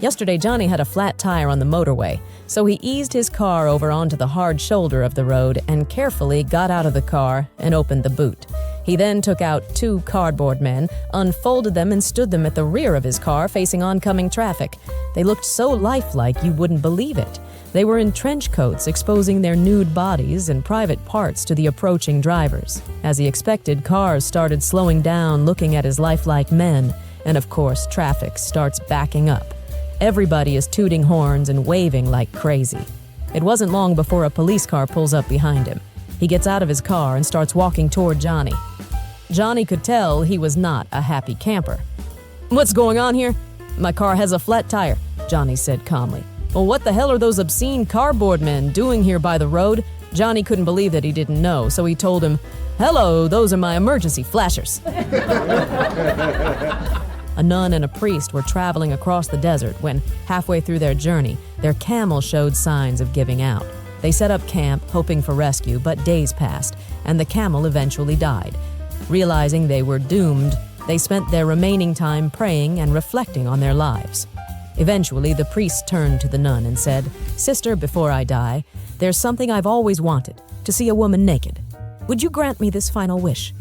Yesterday, Johnny had a flat tire on the motorway, so he eased his car over onto the hard shoulder of the road and carefully got out of the car and opened the boot. He then took out 2 cardboard men, unfolded them, and stood them at the rear of his car facing oncoming traffic. They looked so lifelike you wouldn't believe it. They were in trench coats, exposing their nude bodies and private parts to the approaching drivers. As he expected, cars started slowing down, looking at his lifelike men, and of course, traffic starts backing up. Everybody is tooting horns and waving like crazy. It wasn't long before a police car pulls up behind him. He gets out of his car and starts walking toward Johnny. Johnny could tell he was not a happy camper. "What's going on here?" "My car has a flat tire," Johnny said calmly. "Well, what the hell are those obscene cardboard men doing here by the road?" Johnny couldn't believe that he didn't know, so he told him, "Hello, those are my emergency flashers." A nun and a priest were traveling across the desert when, halfway through their journey, their camel showed signs of giving out. They set up camp, hoping for rescue, but days passed, and the camel eventually died. Realizing they were doomed, they spent their remaining time praying and reflecting on their lives. Eventually, the priest turned to the nun and said, "Sister, before I die, there's something I've always wanted, to see a woman naked. Would you grant me this final wish?"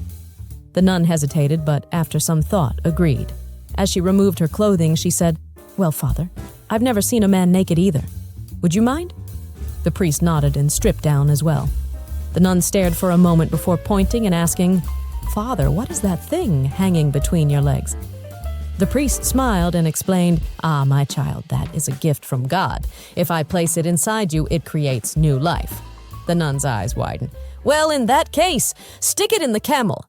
The nun hesitated, but after some thought, agreed. As she removed her clothing, she said, "Well, Father, I've never seen a man naked either. Would you mind?" The priest nodded and stripped down as well. The nun stared for a moment before pointing and asking, "Father, what is that thing hanging between your legs?" The priest smiled and explained, "Ah, my child, that is a gift from God. If I place it inside you, it creates new life." The nun's eyes widened. "Well, in that case, stick it in the camel."